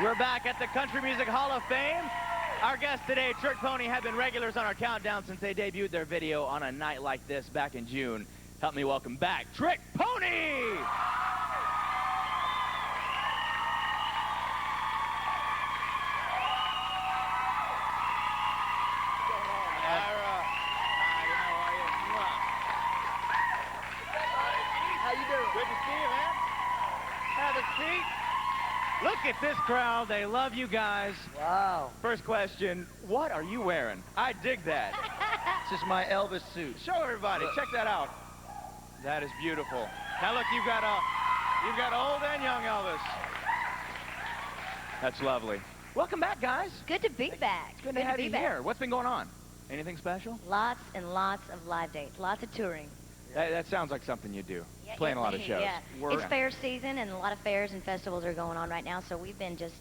We're back at the Country Music Hall of Fame. Our guests today, Trick Pony, have been regulars on our countdown since they debuted their video on a night like this back in June. Help me welcome back Trick Pony! How you doing? Good to see you, man. Have a seat. Look at this crowd. They love you guys. Wow. First question, what are you wearing? I dig that. This is my Elvis suit. Show everybody. Check that out. That is beautiful. Now look, you've got old and young Elvis. That's lovely. Welcome back, guys. Good to be back. It's good to have you here. What's been going on? Anything special? Lots and lots of live dates. Lots of touring. That sounds like something you do. Playing a lot of shows. Yeah. It's fair season, and a lot of fairs and festivals are going on right now, so we've been just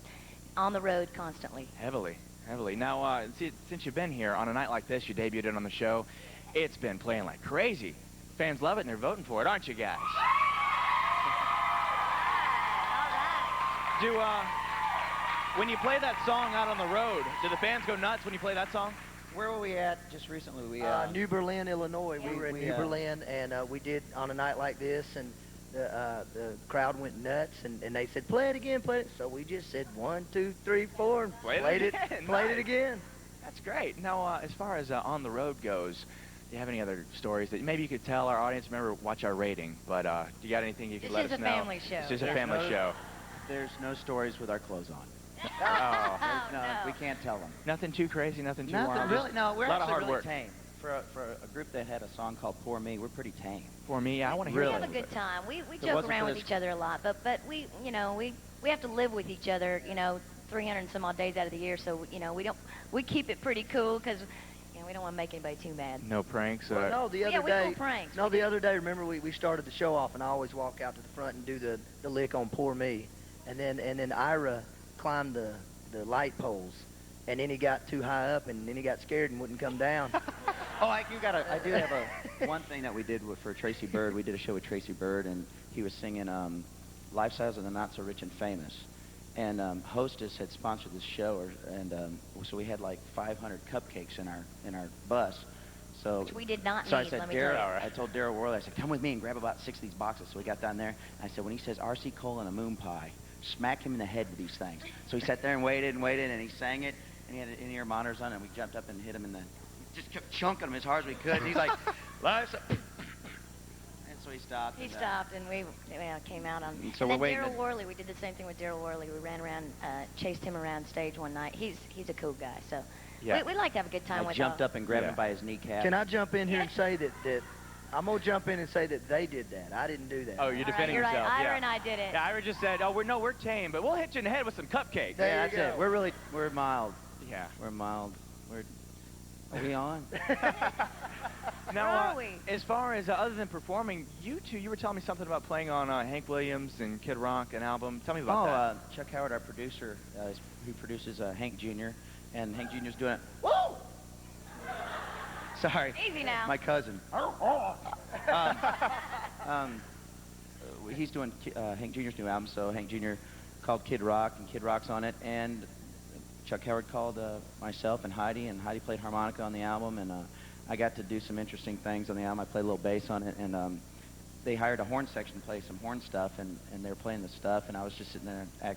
on the road constantly. Heavily. Now, since you've been here, on a night like this, you debuted it on the show, it's been playing like crazy. Fans love it, and they're voting for it, aren't you guys? All right. When you play that song out on the road, do the fans go nuts when you play that song? Where were we at just recently? New Berlin, Illinois. We were in New Berlin, and we did on a night like this, and the crowd went nuts, and they said, play it again, play it. So we just said 1, 2, 3, 4, and played it again. That's great. Now, as far as on the road goes, do you have any other stories that maybe you could tell our audience? Remember, watch our rating, but do you got anything you could let us know? This is a family show. This is a family show. There's no stories with our clothes on. Oh, no, we can't tell them. Nothing too crazy, nothing too wild. Really, no, we're a lot of actually hard really work. tame. For a group that had a song called Poor Me, we're pretty tame. For me, I want to hear We that. have a good time. We joke around with each other a lot, but we have to live with each other, 300 and some odd days out of the year, so we keep it pretty cool because we don't want to make anybody too mad. No pranks. Well, no, the other we day. pull pranks. No, the other day. Remember, we started the show off, and I always walk out to the front and do the lick on Poor Me, and then Ira climbed the light poles, and then he got too high up, and then he got scared and wouldn't come down. Oh, I do have one thing that we did for Tracy Byrd. We did a show with Tracy Byrd, and he was singing Lifestyles of the Not So Rich and Famous. And Hostess had sponsored this show, so we had like 500 cupcakes in our bus. So, which we did not so need, I said, let me tell you. I told Daryl Worley, I said, come with me and grab about 6 of these boxes. So we got down there, and I said, when he says R.C. Cole and a moon pie, smack him in the head with these things. So he sat there and waited, and he sang it, and he had in-ear monitors on, and we jumped up and hit him in the, just kept chunking him as hard as we could. And he's like, Life's and so he stopped. He stopped, and we came out on. So and we're then waiting. Daryl Worley, we did the same thing with Daryl Worley. We ran around, chased him around stage one night. He's a cool guy, so we like to have a good time I with jumped up and grabbed him by his kneecap. Can I jump in here and say that I'm going to jump in and say that they did that. I didn't do that. Oh, you're defending you're yourself. Right. Ira and I did it. Yeah, Ira just said, we're tame, but we'll hit you in the head with some cupcakes. There Yeah, you that's go. it. We're mild. Yeah. We're mild. Are we on? Now, Where are we? as far as other than performing, you were telling me something about playing on Hank Williams and Kid Rock, an album. Tell me about that. Chuck Howard, our producer, who produces Hank Jr., and Hank Jr.'s doing it. Woo! Sorry. Easy now. My cousin. He's doing Hank Jr.'s new album, so Hank Jr. called Kid Rock, and Kid Rock's on it, and Chuck Howard called myself and Heidi played harmonica on the album, and I got to do some interesting things on the album. I played a little bass on it, and they hired a horn section to play some horn stuff, and they were playing the stuff, and I was just sitting there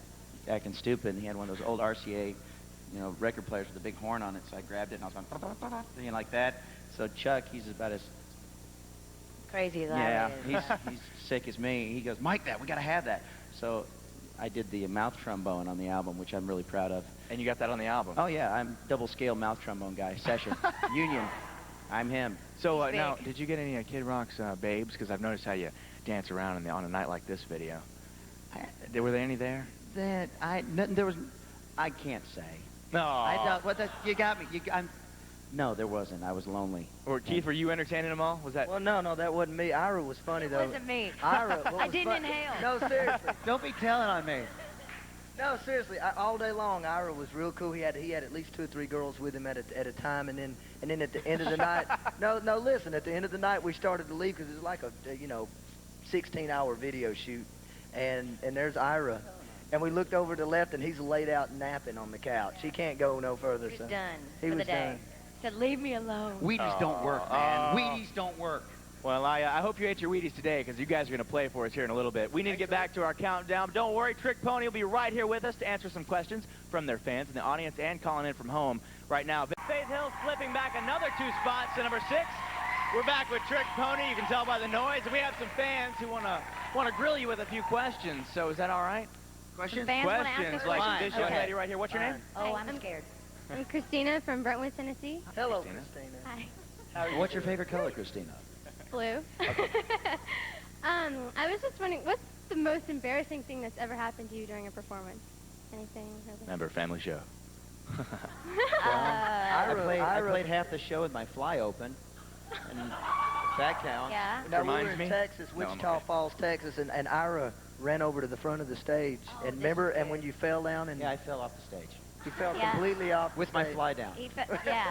acting stupid, and he had one of those old RCA, record players with a big horn on it, so I grabbed it, and I was going, like that. So Chuck, he's about as crazy as I is. he's sick as me. He goes, Mike, we got to have that. So I did the mouth trombone on the album, which I'm really proud of. And you got that on the album. Oh, yeah, I'm double-scale mouth trombone guy, session, union. I'm him. So now, did you get any Kid Rock's babes? Because I've noticed how you dance around on a night like this video. Were there any there? There was, I can't say. No. I don't, you got me. No, there wasn't. I was lonely. Or Keith, were you entertaining them all? Was that? Well, no, that wasn't me. Ira was funny, though. It wasn't me. Ira, I didn't inhale. No, seriously. Don't be telling on me. No, seriously. All day long, Ira was real cool. He had at least 2 or 3 girls with him at a time, and then at the end of the night, no, listen. At the end of the night, we started to leave because it was like a 16-hour video shoot, and there's Ira. And we looked over to the left, and he's laid out napping on the couch. He can't go no further. He So was done he for was the day. done. Said, leave me alone. Wheaties don't work, man. Wheaties don't work. Well, I hope you ate your Wheaties today because you guys are going to play for us here in a little bit. We need to get back to our countdown. But don't worry, Trick Pony will be right here with us to answer some questions from their fans in the audience and calling in from home right now. Faith Hill flipping back another 2 spots to number 6. We're back with Trick Pony. You can tell by the noise. And we have some fans who want to grill you with a few questions. So is that all right? Questions? Fans want to ask Questions us like questions? this young lady right here. What's your name? Oh, I'm scared. I'm Christina from Brentwood, Tennessee. Hello, Christina. Christina. Hi. What's your favorite color, Christina? Blue. I was just wondering, what's the most embarrassing thing that's ever happened to you during a performance? Anything? Really? Remember, family show. I played half the show with my fly open, and that counts. Yeah. Now, we were Reminds in me? Texas, No, I'm Wichita okay. Falls, Texas, and Ira ran over to the front of the stage. Oh, And this remember, is and good. when you fell down and Yeah, I fell off the stage you fell Yeah. completely off the with my stage. fly down. Yeah.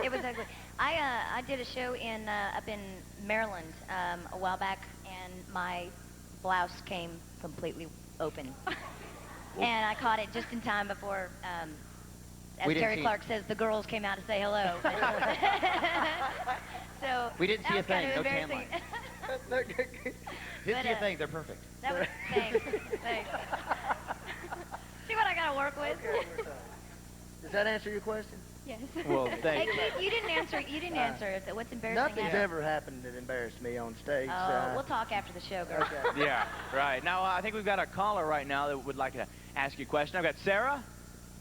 It was ugly. I did a show in up in Maryland a while back, and my blouse came completely open. And I caught it just in time before, as We didn't Terry see- Clark says, the girls came out to say hello. So We didn't see that a was thing, kind of no tan embarrassing. Didn't But, see a thing. They're perfect. That was thanks. Thanks. See what I got to work with. Does that answer your question? Yes. Well, Hey, thank you. Keith, you didn't answer. You didn't answer. What's embarrassing? Nothing's happened? ever happened that embarrassed me on stage. Oh, we'll talk after the show, girl. Okay. Yeah, right. Now, I think we've got a caller right now that would like to ask you a question. I've got Sarah.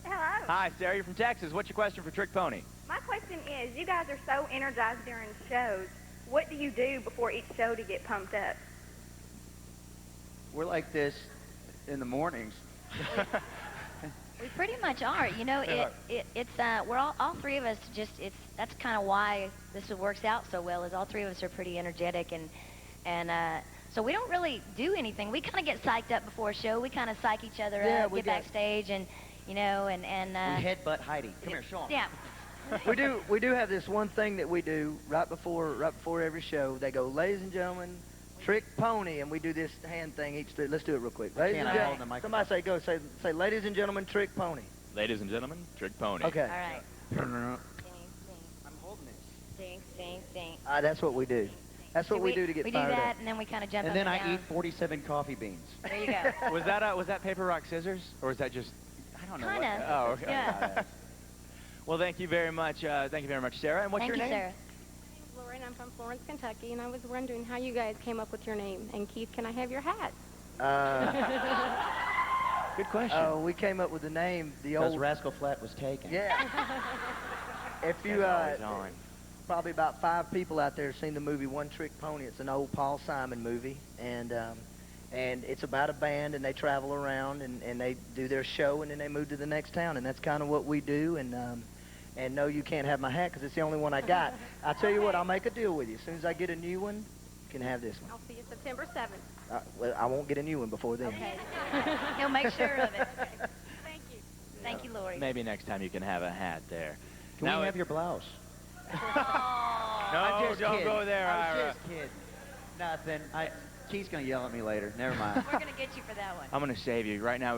Hello. Hi, Sarah. You're from Texas. What's your question for Trick Pony? My question is, you guys are so energized during shows. What do you do before each show to get pumped up? We're like this in the mornings. We pretty much are. You know, it's we're all 3 of us. That's kind of why this works out so well. Is all 3 of us are pretty energetic and so we don't really do anything. We kind of get psyched up before a show. We kind of psych each other Yeah, up, we get got- backstage, and you know, and We headbutt Heidi. Come here, show 'em. yeah. We do have this one thing that we do right before every show. They go, ladies and gentlemen, Trick Pony, and we do this hand thing each. Let's do it real quick. Ladies Can't and I hold gentlemen, the somebody say go. Say, ladies and gentlemen, Trick Pony. Ladies and gentlemen, Trick Pony. Okay. All right. I'm Ding, holding this. ding, ding, ding. That's what we do. That's what we do to get We fired do that, up. and then we kind of jump And up then and I down. eat 47 coffee beans. There you go. Was that paper, rock, scissors? Or was that just... I don't know. Kinda. Oh, okay. Yeah. Well, thank you very much. Thank you very much, Sarah. And what's Thank your you, name? Sarah. My name's Lauren. I'm from Florence, Kentucky, and I was wondering how you guys came up with your name. And Keith, can I have your hat? Good question. Oh, we came up with the name. The Because old. Rascal Flat was taken. Yeah. If you Always on. probably about 5 people out there have seen the movie One Trick Pony. It's an old Paul Simon movie, and it's about a band, and they travel around, and they do their show, and then they move to the next town, and that's kind of what we do. And no, you can't have my hat because it's the only one I got. I'll tell you what, I'll make a deal with you. As soon as I get a new one, you can have this one. I'll see you September 7th. Well, I won't get a new one before then. Okay. He'll make sure of it. Thank you. Thank you, Lori. Maybe next time you can have a hat there. Can Now we have your blouse? No, I'm just don't kidding. go there, I Ira. was just kidding. Nothing. Keith's going to yell at me later. Never mind. We're going to get you for that one. I'm going to save you. Right now,